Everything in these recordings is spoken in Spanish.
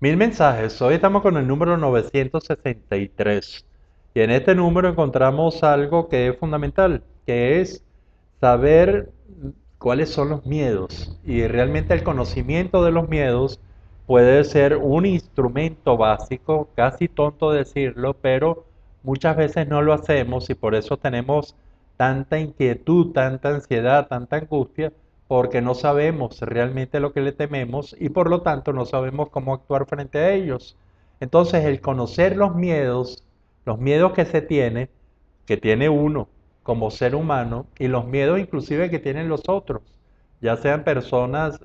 Mil mensajes. Hoy estamos con el número 963. Y en este número encontramos algo que es fundamental, que es saber cuáles son los miedos. Y realmente el conocimiento de los miedos puede ser un instrumento básico, casi tonto decirlo, pero muchas veces no lo hacemos y por eso tenemos tanta inquietud, tanta ansiedad, tanta angustia, porque no sabemos realmente lo que le tememos y por lo tanto no sabemos cómo actuar frente a ellos. Entonces el conocer los miedos que tiene uno como ser humano y los miedos inclusive que tienen los otros, ya sean personas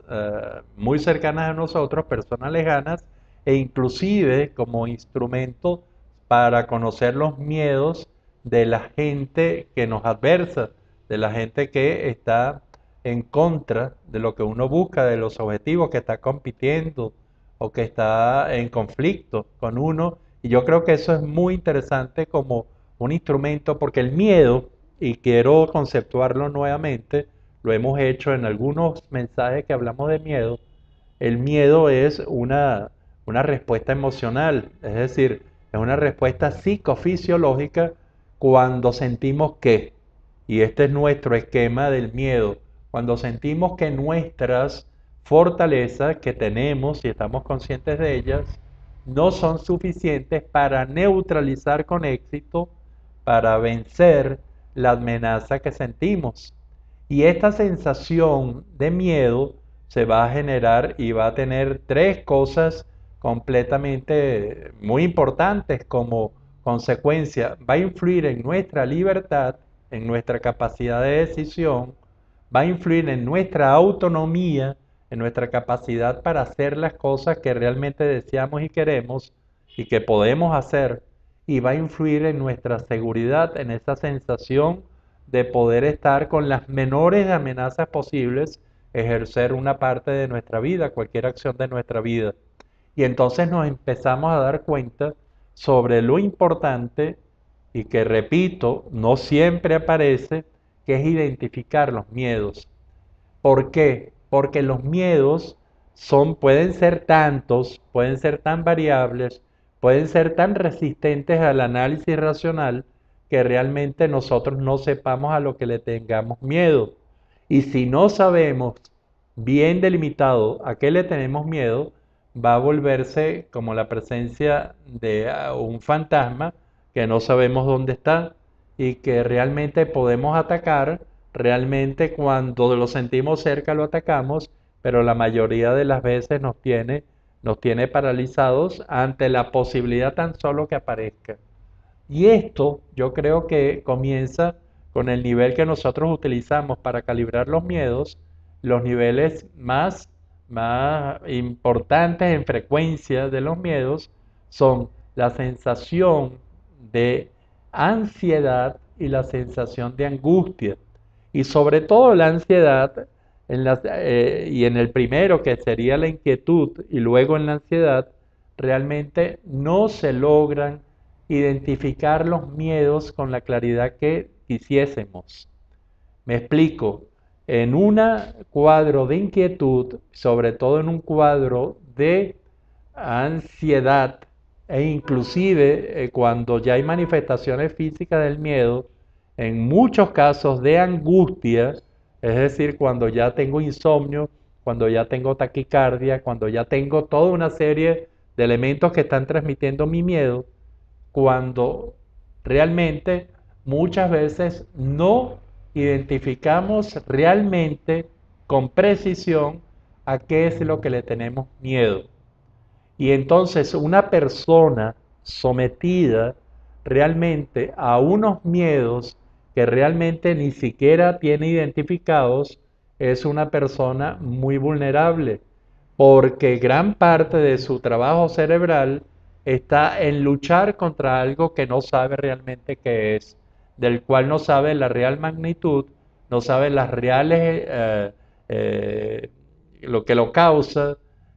muy cercanas a nosotros, personas lejanas, e inclusive como instrumento para conocer los miedos de la gente que nos adversa, de la gente que está en contra de lo que uno busca, de los objetivos que está compitiendo o que está en conflicto con uno. Y yo creo que eso es muy interesante como un instrumento porque el miedo, y quiero conceptuarlo nuevamente, lo hemos hecho en algunos mensajes que hablamos de miedo, el miedo es una respuesta emocional, es decir, es una respuesta psicofisiológica cuando sentimos que, y este es nuestro esquema del miedo, cuando sentimos que nuestras fortalezas que tenemos y estamos conscientes de ellas no son suficientes para neutralizar con éxito, para vencer la amenaza que sentimos. Y esta sensación de miedo se va a generar y va a tener tres cosas completamente muy importantes como consecuencia. Va a influir en nuestra libertad, en nuestra capacidad de decisión, va a influir en nuestra autonomía, en nuestra capacidad para hacer las cosas que realmente deseamos y queremos y que podemos hacer, y va a influir en nuestra seguridad, en esa sensación de poder estar con las menores amenazas posibles, ejercer una parte de nuestra vida, cualquier acción de nuestra vida. Y entonces nos empezamos a dar cuenta sobre lo importante y que, repito, no siempre aparece, que es identificar los miedos. ¿Por qué? Porque los miedos pueden ser tantos, pueden ser tan variables, pueden ser tan resistentes al análisis racional que realmente nosotros no sepamos a lo que le tengamos miedo. Y si no sabemos bien delimitado a qué le tenemos miedo, va a volverse como la presencia de un fantasma que no sabemos dónde está y que realmente podemos atacar. Realmente cuando lo sentimos cerca lo atacamos, pero la mayoría de las veces nos tiene paralizados ante la posibilidad tan solo que aparezca. Y esto yo creo que comienza con el nivel que nosotros utilizamos para calibrar los miedos, los niveles más importantes en frecuencia de los miedos son la sensación de ansiedad y la sensación de angustia. Y sobre todo la ansiedad, y en el primero que sería la inquietud y luego en la ansiedad, realmente no se logran identificar los miedos con la claridad que quisiésemos. Me explico, en un cuadro de inquietud, sobre todo en un cuadro de ansiedad, e inclusive cuando ya hay manifestaciones físicas del miedo, en muchos casos de angustia, es decir, cuando ya tengo insomnio, cuando ya tengo taquicardia, cuando ya tengo toda una serie de elementos que están transmitiendo mi miedo, cuando realmente muchas veces no identificamos realmente con precisión a qué es lo que le tenemos miedo. Y entonces una persona sometida realmente a unos miedos que realmente ni siquiera tiene identificados es una persona muy vulnerable, porque gran parte de su trabajo cerebral está en luchar contra algo que no sabe realmente qué es, del cual no sabe la real magnitud, no sabe las reales, eh, lo que lo causa,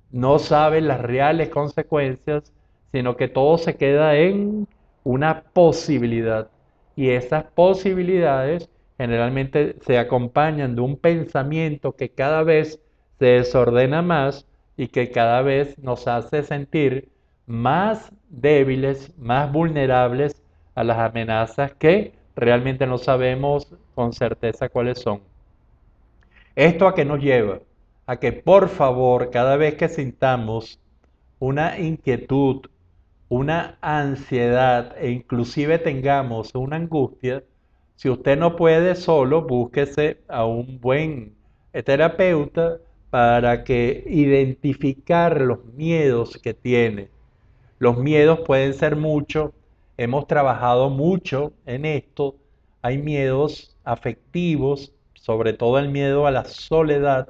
no sabe las reales consecuencias, sino que todo se queda en una posibilidad. Y esas posibilidades generalmente se acompañan de un pensamiento que cada vez se desordena más, y que cada vez nos hace sentir más débiles, más vulnerables a las amenazas que realmente no sabemos con certeza cuáles son. ¿Esto a qué nos lleva? A que por favor, cada vez que sintamos una inquietud, una ansiedad e inclusive tengamos una angustia, si usted no puede solo, búsquese a un buen terapeuta para que identificar los miedos que tiene. Los miedos pueden ser muchos, hemos trabajado mucho en esto. Hay miedos afectivos, sobre todo el miedo a la soledad,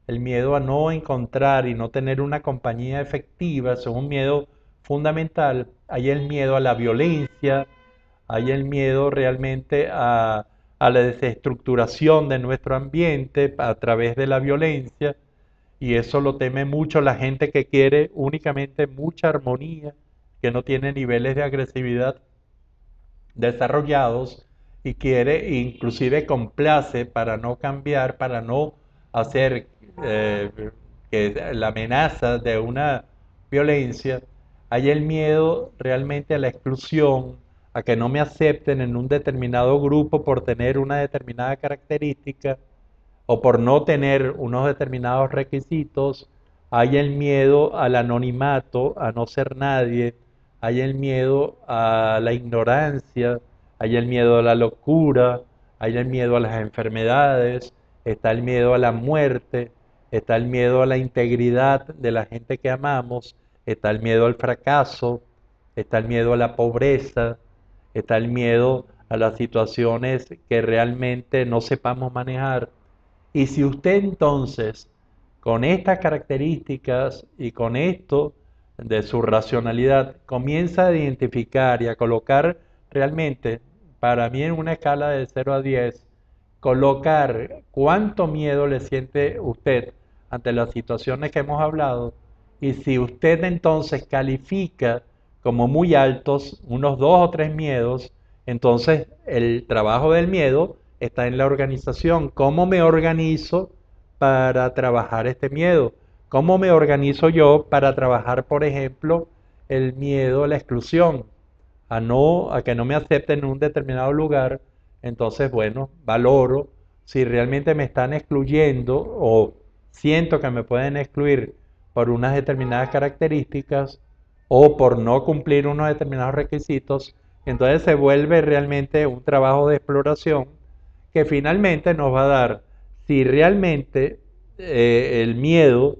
el miedo a no encontrar y no tener una compañía efectiva, eso es un miedo fundamental. Hay el miedo a la violencia, hay el miedo realmente a la desestructuración de nuestro ambiente a través de la violencia, y eso lo teme mucho la gente que quiere únicamente mucha armonía, que no tiene niveles de agresividad desarrollados y quiere, inclusive complace para no cambiar, para no hacer eh, que la amenaza de una violencia. Hay el miedo realmente a la exclusión, a que no me acepten en un determinado grupo por tener una determinada característica o por no tener unos determinados requisitos. Hay el miedo al anonimato, a no ser nadie. Hay el miedo a la ignorancia, hay el miedo a la locura, hay el miedo a las enfermedades, está el miedo a la muerte, está el miedo a la integridad de la gente que amamos, está el miedo al fracaso, está el miedo a la pobreza, está el miedo a las situaciones que realmente no sepamos manejar. Y si usted entonces, con estas características y con esto de su racionalidad, comienza a identificar y a colocar realmente, para mí en una escala de 0 a 10, colocar cuánto miedo le siente usted ante las situaciones que hemos hablado, y si usted entonces califica como muy altos unos 2 o 3 miedos, entonces el trabajo del miedo está en la organización. ¿Cómo me organizo para trabajar este miedo? ¿Cómo me organizo yo para trabajar, por ejemplo, el miedo a la exclusión? A que no me acepten en un determinado lugar. Entonces, bueno, valoro si realmente me están excluyendo o siento que me pueden excluir por unas determinadas características o por no cumplir unos determinados requisitos. Entonces se vuelve realmente un trabajo de exploración que finalmente nos va a dar si realmente el miedo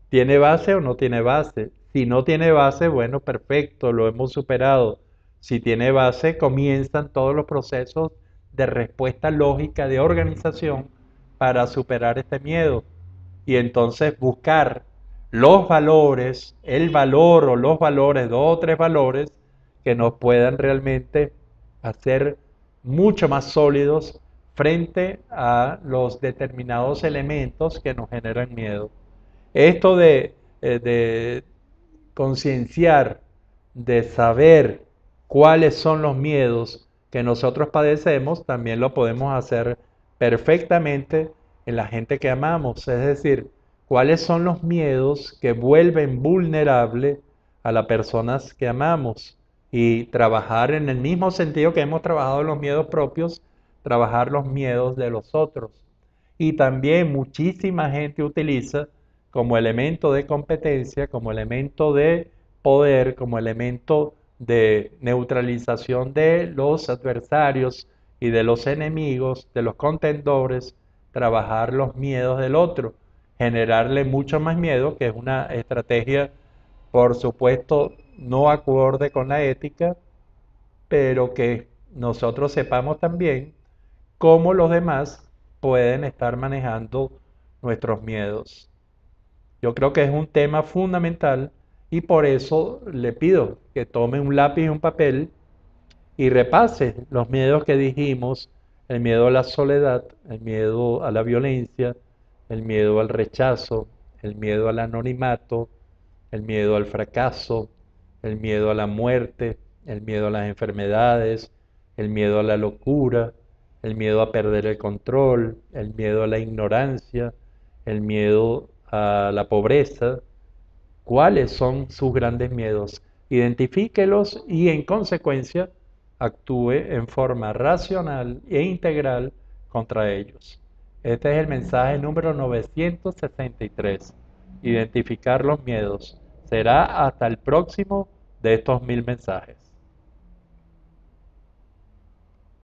tiene base o no tiene base. Si no tiene base, bueno, perfecto, lo hemos superado. Si tiene base, comienzan todos los procesos de respuesta lógica, de organización para superar este miedo. Y entonces buscar los valores, el valor o los valores, 2 o 3 valores que nos puedan realmente hacer mucho más sólidos frente a los determinados elementos que nos generan miedo. Esto de concienciar, de saber cuáles son los miedos que nosotros padecemos, también lo podemos hacer perfectamente en la gente que amamos. Es decir, cuáles son los miedos que vuelven vulnerable a las personas que amamos. Y trabajar en el mismo sentido que hemos trabajado los miedos propios, trabajar los miedos de los otros. Y también muchísima gente utiliza como elemento de competencia, como elemento de poder, como elemento de neutralización de los adversarios y de los enemigos, de los contendores, trabajar los miedos del otro, generarle mucho más miedo, que es una estrategia, por supuesto, no acorde con la ética, pero que nosotros sepamos también cómo los demás pueden estar manejando nuestros miedos. Yo creo que es un tema fundamental y por eso le pido que tome un lápiz y un papel y repase los miedos que dijimos: el miedo a la soledad, el miedo a la violencia, el miedo al rechazo, el miedo al anonimato, el miedo al fracaso, el miedo a la muerte, el miedo a las enfermedades, el miedo a la locura, el miedo a perder el control, el miedo a la ignorancia, el miedo a la pobreza, cuáles son sus grandes miedos, identifíquelos y en consecuencia actúe en forma racional e integral contra ellos. Este es el mensaje número 963. Identificar los miedos. Será hasta el próximo de estos 1000 mensajes.